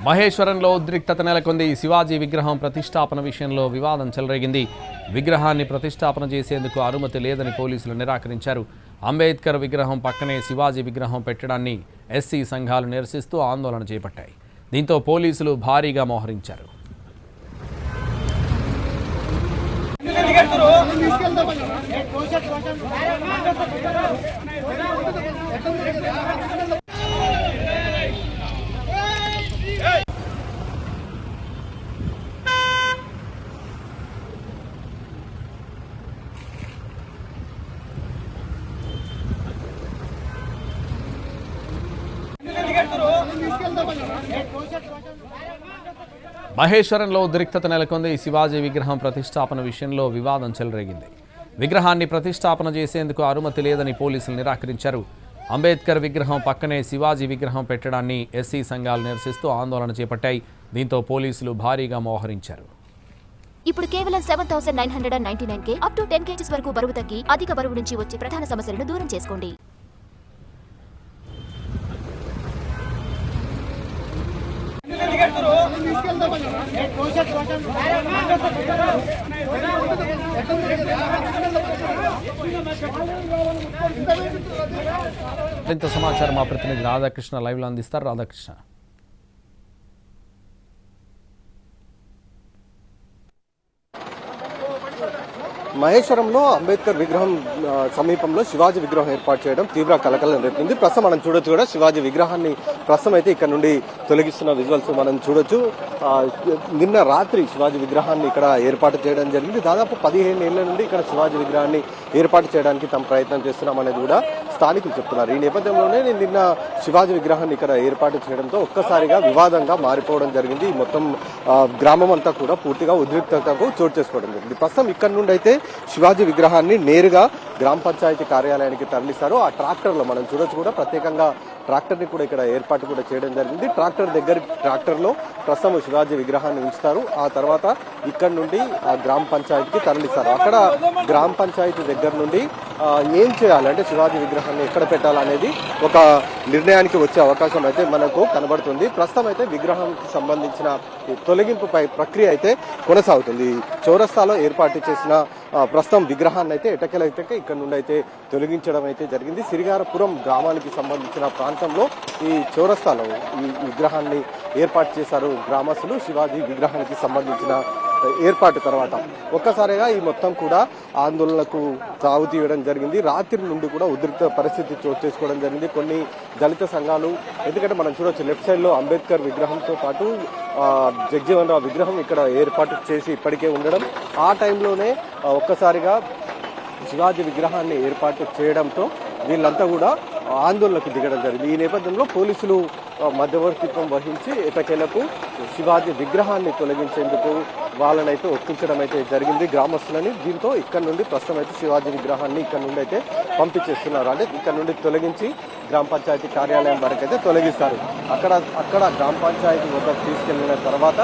మహేశ్వరంలో ఉద్రిక్తత నెలకొంది. శివాజీ విగ్రహం ప్రతిష్టాపన విషయంలో వివాదం చెలరేగింది. విగ్రహాన్ని ప్రతిష్టాపన చేసేందుకు అనుమతి లేదని పోలీసులు నిరాకరించారు. అంబేద్కర్ విగ్రహం పక్కనే శివాజీ విగ్రహం పెట్టడాన్ని ఎస్సీ సంఘాలు నిరసిస్తూ ఆందోళన చేపట్టాయి. దీంతో పోలీసులు భారీగా మోహరించారు. మహేశ్వరంలో ఉద్రిక్తత నెలకొంది. శివాజీ విగ్రహం ప్రతిష్టాపన విషయంలో వివాదం చెలరేగింది. విగ్రహాన్ని ప్రతిష్టాపన చేసేందుకు అనుమతి లేదని పోలీసులు నిరాకరించారు. అంబేద్కర్ విగ్రహం పక్కనే శివాజీ విగ్రహం పెట్టడాన్ని ఎస్సీ సంఘాలు నిరసిస్తూ ఆందోళన చేపట్టాయి. దీంతో పోలీసులు భారీగా మోహరించారు. ఇప్పుడు కేవలం 7,999 అప్ టు 10 kgs వరకు బరువు తగ్గి అధిక బరువు నుంచి వచ్చే ప్రధాన సమస్యలను దూరం చేసుకోండి. మరింత సమాచారం మా ప్రతినిధి రాధాకృష్ణ లైవ్ లో అందిస్తారు. రాధాకృష్ణ, మహేశ్వరంలో అంబేద్కర్ విగ్రహం సమీపంలో శివాజీ విగ్రహం ఏర్పాటు చేయడం తీవ్ర కలకలం రేపింది. ప్రస్తుతం మనం చూడొచ్చు కూడా శివాజీ విగ్రహాన్ని ప్రస్తుతం అయితే ఇక్కడ నుండి తొలగిస్తున్న విజువల్స్ మనం చూడొచ్చు. నిన్న రాత్రి శివాజీ విగ్రహాన్ని ఇక్కడ ఏర్పాటు చేయడం జరిగింది. దాదాపు 15 ఏళ్ల నుండి ఇక్కడ శివాజీ విగ్రహాన్ని ఏర్పాటు చేయడానికి తమ ప్రయత్నం చేస్తున్నాం అనేది కూడా స్థానికులు చెప్తున్నారు. ఈ నేపథ్యంలోనే నిన్న శివాజీ విగ్రహాన్ని ఇక్కడ ఏర్పాటు చేయడంతో ఒక్కసారిగా వివాదంగా మారిపోవడం జరిగింది. మొత్తం గ్రామం అంతా కూడా పూర్తిగా ఉద్రిక్తతకు చోటు చేసుకోవడం జరిగింది. ప్రస్తుతం ఇక్కడ నుండి అయితే శివాజీ విగ్రహాన్ని నేరుగా గ్రామ పంచాయతీ కార్యాలయానికి తరలిస్తారు. ఆ ట్రాక్టర్లో మనం చూడొచ్చు కూడా ప్రత్యేకంగా ట్రాక్టర్ ని కూడా ఇక్కడ ఏర్పాటు కూడా చేయడం జరిగింది. ట్రాక్టర్ లో ప్రస్తుతం శివాజీ విగ్రహాన్ని ఉంచుతారు. ఆ తర్వాత ఇక్కడ నుండి ఆ గ్రామ పంచాయతీకి తరలిస్తారు. అక్కడ గ్రామ పంచాయతీ దగ్గర నుండి ఏం చేయాలి అంటే శివాజీ విగ్రహాన్ని ఎక్కడ పెట్టాలనేది ఒక నిర్ణయానికి వచ్చే అవకాశం అయితే మనకు కనబడుతుంది. ప్రస్తుతం అయితే విగ్రహానికి సంబంధించిన తొలగింపు ప్రక్రియ అయితే కొనసాగుతుంది. చౌరస్తాలో ఏర్పాటు చేసిన ప్రస్తుతం విగ్రహాన్ని అయితే ఎటకెలైతే ఇక్కడ నుండి అయితే తొలగించడం అయితే జరిగింది. సిరిగారపురం గ్రామానికి సంబంధించిన ప్రాంతంలో ఈ చౌరస్తాలో ఈ విగ్రహాన్ని ఏర్పాటు చేశారు గ్రామస్తులు. శివాజీ విగ్రహానికి సంబంధించిన ఏర్పాటు తర్వాత ఒక్కసారిగా ఈ మొత్తం కూడా ఆందోళనకు తావు తీయడం జరిగింది. రాత్రి నుండి కూడా ఉద్రిక్త పరిస్థితి చోటు చేసుకోవడం జరిగింది. కొన్ని దళిత సంఘాలు, ఎందుకంటే మనం చూడొచ్చు లెఫ్ట్ సైడ్ లో అంబేద్కర్ విగ్రహంతో పాటు జగజీవన్ రావు విగ్రహం ఇక్కడ ఏర్పాటు చేసి ఇప్పటికే ఉండడం, ఆ టైంలోనే ఒక్కసారిగా శివాజీ విగ్రహాన్ని ఏర్పాటు చేయడంతో వీళ్ళంతా కూడా ఆందోళనకు దిగడం జరిగింది. ఈ నేపథ్యంలో పోలీసులు మధ్యవర్తిత్వం వహించి ఎటకేలకు శివాజీ విగ్రహాన్ని తొలగించేందుకు వాళ్ళనైతే ఒప్పించడం అయితే జరిగింది గ్రామస్తులని. దీంతో ఇక్కడ నుండి ప్రస్తుతం అయితే శివాజీ విగ్రహాన్ని ఇక్కడ నుండి అయితే పంపించేస్తున్నారు. అంటే ఇక్కడ నుండి తొలగించి గ్రామ పంచాయతీ కార్యాలయం వరకు అయితే తొలగిస్తారు. అక్కడ గ్రామ పంచాయతీ వద్దకు తీసుకెళ్లిన తర్వాత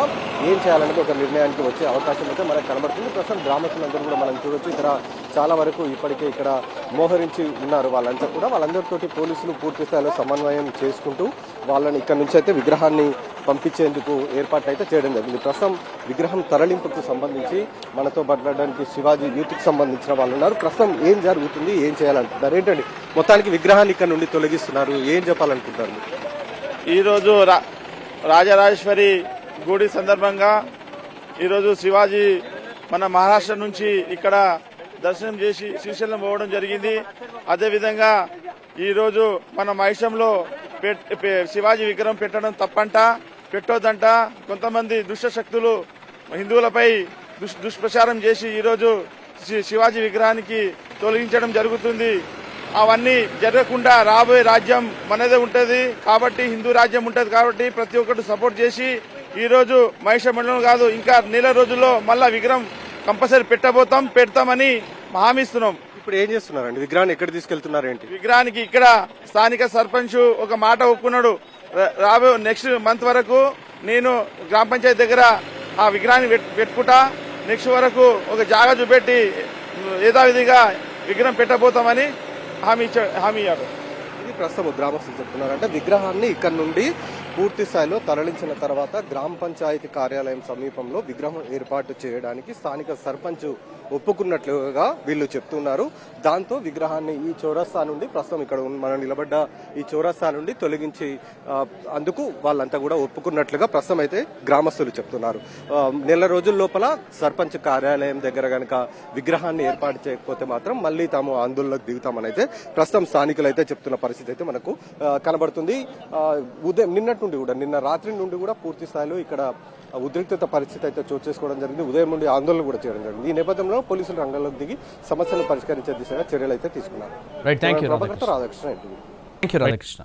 ఏం చేయాలనేది ఒక నిర్ణయానికి వచ్చే అవకాశం అయితే మనకు కనబడుతుంది. ప్రస్తుతం గ్రామస్తులందరూ కూడా మనం చూడొచ్చు ఇక్కడ చాలా వరకు ఇప్పటికే ఇక్కడ మోహరించి ఉన్నారు. వాళ్ళంతా కూడా వాళ్ళందరితోటి పోలీసులు పూర్తి స్థాయిలో సమన్వయం చేసుకుంటూ వాళ్ళని ఇక్కడ నుంచి అయితే విగ్రహాన్ని పంపించేందుకు ఏర్పాటు అయితే చేయడం జరిగింది. ప్రస్తుతం విగ్రహం తరలింపుకు సంబంధించి మనతో మాట్లాడడానికి శివాజీ యూత్కి సంబంధించిన వాళ్ళు ఉన్నారు. ప్రస్తుతం ఏం జరుగుతుంది, ఏం చేయాలనుకుంటున్నారు, ఏంటండి మొత్తానికి విగ్రహాన్ని ఇక్కడ నుండి తొలగిస్తున్నారు, ఏం చెప్పాలనుకుంటారు? ఈరోజు రాజరాజేశ్వరి గుడి సందర్భంగా ఈరోజు శివాజీ మన మహారాష్ట్ర నుంచి ఇక్కడ దర్శనం చేసి శ్రీశైలం పోవడం జరిగింది. అదేవిధంగా ఈరోజు మన మహిషంలో శివాజీ విగ్రహం పెట్టడం తప్పంట, పెట్టొద్దంట. కొంతమంది దుష్ట శక్తులు హిందువులపై దుష్ప్రచారం చేసి ఈరోజు శివాజీ విగ్రహానికి తొలగించడం జరుగుతుంది. అవన్నీ జరగకుండా రాబోయే రాజ్యం మనదే ఉంటది కాబట్టి, హిందూ రాజ్యం ఉంటది కాబట్టి ప్రతి ఒక్కరు సపోర్ట్ చేసి ఈరోజు మహిష మండలం కాదు ఇంకా నెల రోజుల్లో మళ్ళా విగ్రహం కంపల్సరీ పెడతామని హామీ ఇస్తున్నాం. ఇప్పుడు ఏం చేస్తున్నారండి, విగ్రహాన్ని ఎక్కడ తీసుకెళ్తున్నారు ఏంటి? విగ్రహానికి ఇక్కడ స్థానిక సర్పంచ్ ఒక మాట ఒప్పుకున్నాడు, రాబోయే నెక్స్ట్ మంత్ వరకు నేను గ్రామ పంచాయతీ దగ్గర ఆ విగ్రహాన్ని పెట్టుకుంటా, నెక్స్ట్ వరకు ఒక జాగా చూపెట్టి యథావిధిగా విగ్రహం పెట్టబోతామని హామీ ఇయ్యారు. ఇది ప్రస్తుతం గ్రామస్తులు చెప్తున్నారు. అంటే విగ్రహాన్ని ఇక్కడ నుండి పూర్తి స్థాయిలో తరలించిన తర్వాత గ్రామ పంచాయతీ కార్యాలయం సమీపంలో విగ్రహం ఏర్పాటు చేయడానికి స్థానిక సర్పంచ్ ఒప్పుకున్నట్లుగా వీళ్ళు చెప్తున్నారు. దాంతో విగ్రహాన్ని ఈ చౌరస్తా నుండి ప్రస్తుతం ఇక్కడ మనం నిలబడ్డ ఈ చౌరస్తా నుండి తొలగించి అందుకు వాళ్ళంతా కూడా ఒప్పుకున్నట్లుగా ప్రస్తుతం అయితే గ్రామస్తులు చెప్తున్నారు. నెల రోజుల లోపల సర్పంచ్ కార్యాలయం దగ్గర గనక విగ్రహాన్ని ఏర్పాటు చేయకపోతే మాత్రం మళ్ళీ తాము ఆందోళనకు దిగుతామని అయితే ప్రస్తుతం స్థానికులు అయితే చెప్తున్న పరిస్థితి అయితే మనకు కనబడుతుంది. ఉదయం నిన్న రాత్రి నుండి కూడా పూర్తి స్థాయిలో ఇక్కడ ఉద్రిక్తత పరిస్థితి అయితే చోటు చేసుకోవడం జరిగింది. ఉదయం నుండి ఆందోళన కూడా చేయడం జరిగింది. ఈ నేపథ్యంలో పోలీసులు రంగంలోకి దిగి సమస్యలను పరిష్కరించే దిశగా చర్యలు అయితే తీసుకున్నారు. Right, thank you Radhakrishna. Radhakrishna.